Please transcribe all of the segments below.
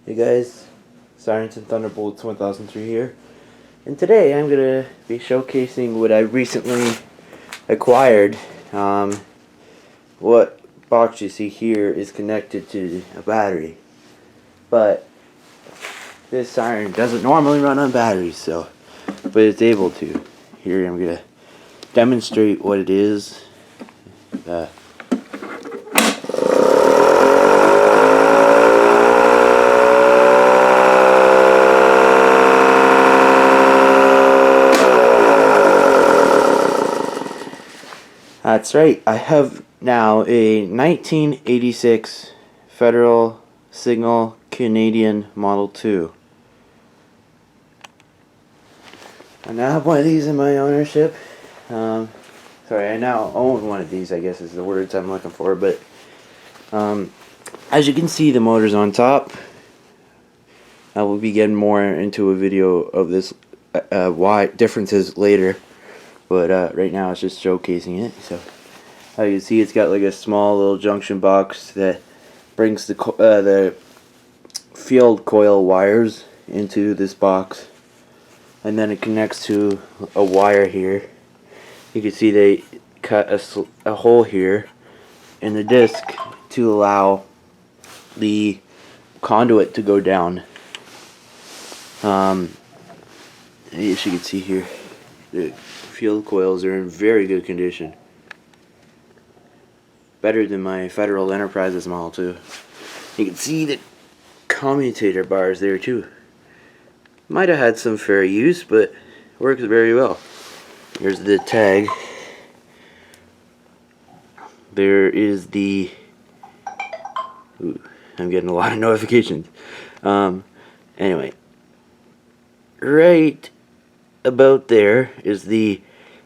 Hey guys, Sirens Thunderbolts 1003 here, and today I'm going to be showcasing what I recently acquired. What box you see here is connected to a battery, but this siren doesn't normally run on batteries, but it's able to. Here I'm going to demonstrate what it is. That's right, I have now a 1986 Federal Signal Canadian Model 2. I now have one of these in my ownership. I now own one of these, I guess is the words I'm looking for, but as you can see, the motor's on top. I will be getting more into a video of this, why differences later. But right now it's just showcasing it. So as you can see, it's got like a small little junction box that brings the field coil wires into this box, and then it connects to a wire here. You can see they cut a hole here in the disc to allow the conduit to go down. As you can see here, the field coils are in very good condition. Better than my Federal Enterprises Model 2. You can see the commutator bars there too. Might have had some fair use, but works very well. Here's the tag. There is the... Ooh, I'm getting a lot of notifications. Anyway. Right about there is the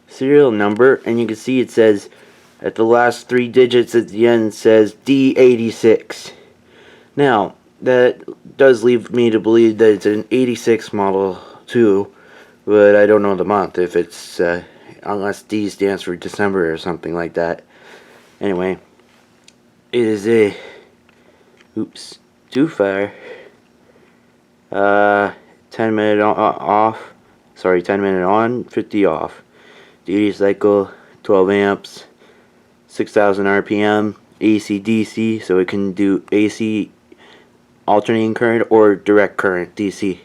serial number, and you can see it says at the last 3 digits at the end says D86. Now that does lead me to believe that it's an 86 Model 2, but I don't know the month, if it's unless D stands for December or something like that. Anyway, it is a too far 10-minute off. Sorry, 10-minute on, 50 off. Duty cycle 12 amps, 6,000 RPM, AC DC, so it can do AC alternating current or direct current DC.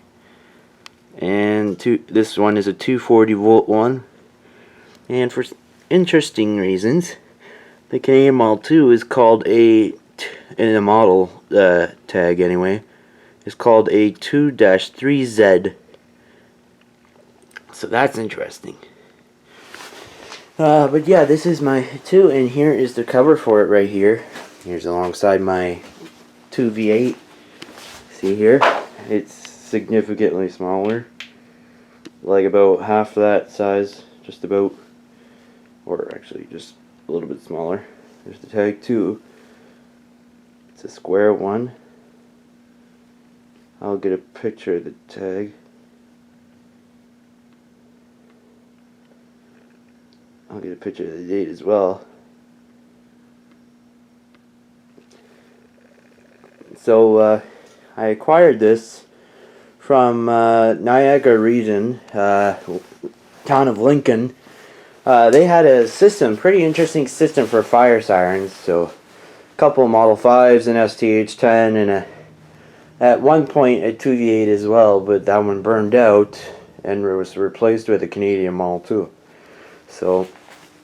And this one is a 240 volt one. And for interesting reasons, the Canadian Model 2 is called in the model tag anyway, is called a 2-3Z. So that's interesting. But yeah, this is my 2, and here is the cover for it right here. Here's alongside my 2 V8. See here? It's significantly smaller. Like about half that size, just about. Or actually just a little bit smaller. There's the tag 2. It's a square one. I'll get a picture of the tag. I'll get a picture of the date as well. So I acquired this from Niagara region, town of Lincoln. They had a system, pretty interesting system for fire sirens. So a couple of Model 5s, an STH-10, and at one point a 2V8 as well, but that one burned out and was replaced with a Canadian Model 2. So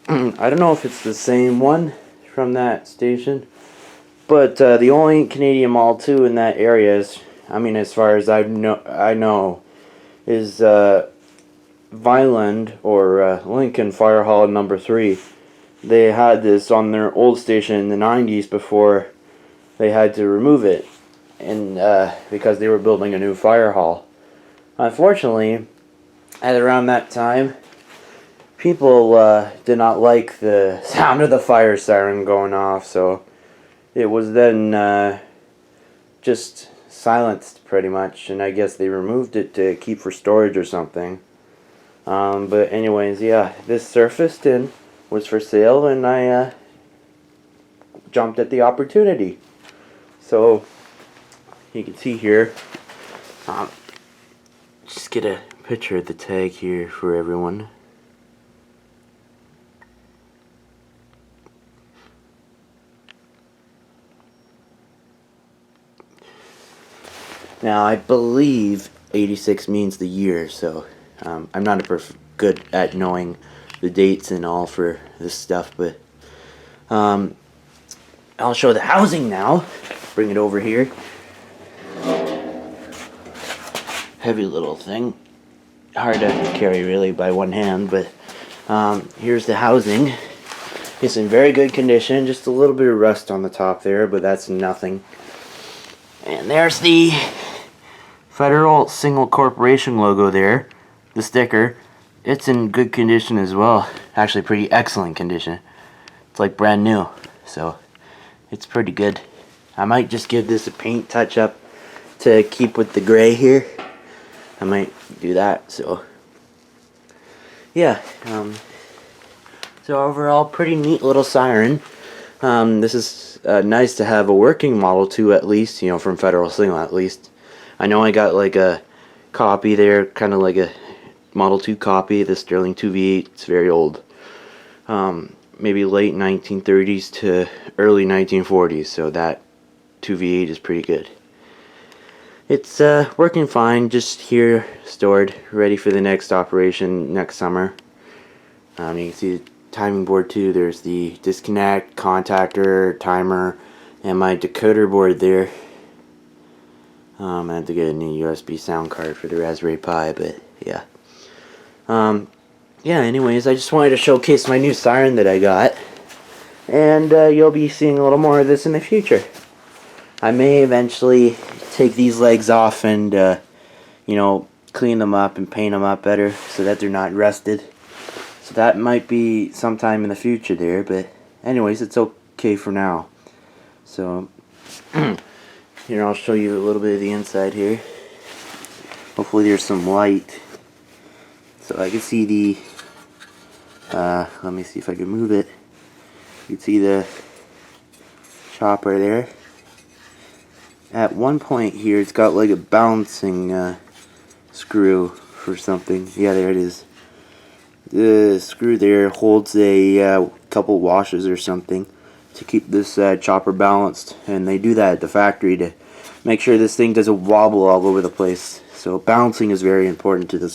I don't know if it's the same one from that station, but the only Canadian Model 2 in that area is, I mean, as far as I know, is Vineland or Lincoln Fire Hall number 3. They had this on their old station in the 90s before they had to remove it, and because they were building a new fire hall. Unfortunately, at around that time, people did not like the sound of the fire siren going off, so it was then just silenced pretty much, and I guess they removed it to keep for storage or something. But anyways, yeah, this surfaced and was for sale, and I jumped at the opportunity. So you can see here, just get a picture of the tag here for everyone. Now I believe 86 means the year, so I'm not good at knowing the dates and all for this stuff, but I'll show the housing now. Bring it over here. Heavy little thing. Hard to carry really by one hand, but here's the housing. It's in very good condition, just a little bit of rust on the top there, but that's nothing. And there's the Federal Single Corporation logo there, the sticker. It's in good condition as well. Actually pretty excellent condition. It's like brand new, so it's pretty good. I might just give this a paint touch up to keep with the gray here. I might do that, so yeah. So overall, pretty neat little siren. This is nice to have a working Model 2 at least, you know, from Federal Single at least. I know I got like a copy there, kind of like a Model 2 copy, the Sterling 2V8. It's very old. Maybe late 1930s to early 1940s, so that 2V8 is pretty good. It's working fine, just here, stored, ready for the next operation next summer. You can see the timing board too. There's the disconnect, contactor, timer, and my decoder board there. I have to get a new USB sound card for the Raspberry Pi, but yeah. Yeah, anyways, I just wanted to showcase my new siren that I got. And you'll be seeing a little more of this in the future. I may eventually take these legs off and, you know, clean them up and paint them up better so that they're not rusted. So that might be sometime in the future there, but anyways, it's okay for now. So, here, I'll show you a little bit of the inside here. Hopefully there's some light. So I can see the, let me see if I can move it. You can see the chopper there. At one point here, it's got like a balancing screw for something. Yeah, there it is. The screw there holds a couple washers or something to keep this chopper balanced, and they do that at the factory to make sure this thing doesn't wobble all over the place. So balancing is very important to the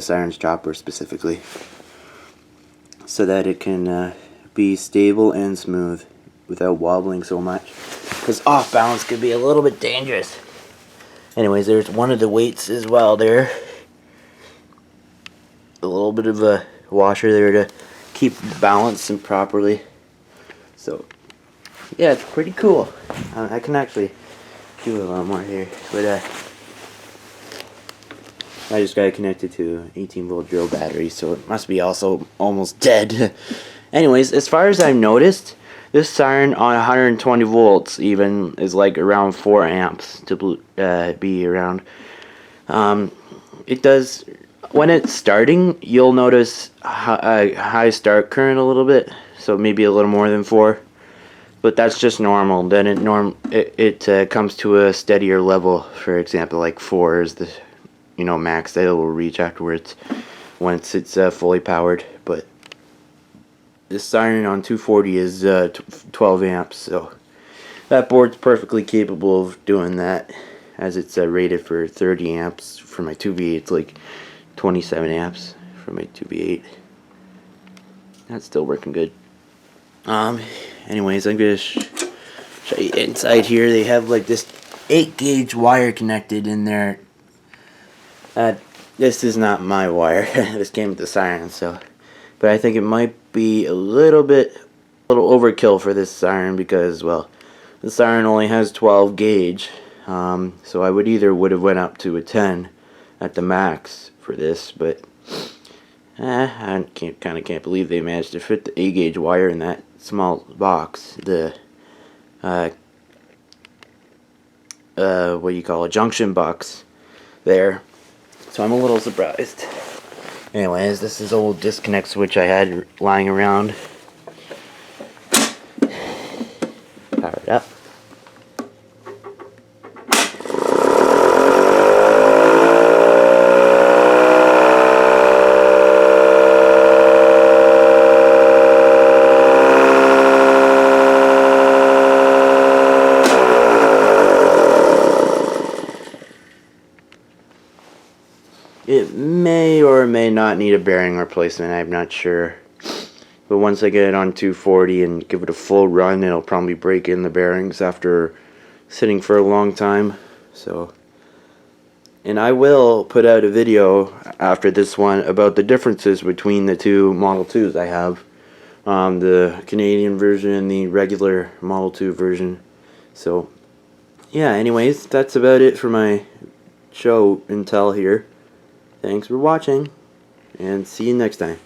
siren's chopper specifically, so that it can be stable and smooth without wobbling so much, because off balance could be a little bit dangerous. Anyways, there's one of the weights as well there. A little bit of a washer there to keep balanced properly. So yeah, it's pretty cool. I can actually do a lot more here, but I just got it connected to an 18-volt drill battery, so it must be also almost dead. Anyways, as far as I've noticed, this siren on 120 volts even is like around 4 amps to be around. It does, when it's starting, you'll notice a high start current a little bit, so maybe a little more than 4. But that's just normal. Then it comes to a steadier level. For example, like 4 is the max that it will reach afterwards once it's fully powered. But this siren on 240 is 12 amps, so that board's perfectly capable of doing that, as it's rated for 30 amps. For my 2V8, it's like 27 amps for my 2V8. That's still working good. Anyways, I'm gonna show you inside here. They have like this 8-gauge wire connected in there. This is not my wire. This came with the siren, so. But I think it might be a little overkill for this siren, because, well, the siren only has 12 gauge. So I would have went up to a 10 at the max for this, but I kind of can't believe they managed to fit the 8-gauge wire in that small box. The what do you call it, junction box there. So I'm a little surprised. Anyways, this is old disconnect switch I had lying around. Power it up. or may not need a bearing replacement. I'm not sure. But once I get it on 240 and give it a full run, it'll probably break in the bearings after sitting for a long time. So, and I will put out a video after this one about the differences between the two Model 2s I have. The Canadian version and the regular Model 2 version. So, yeah, anyways, that's about it for my show and tell here. Thanks for watching, and see you next time.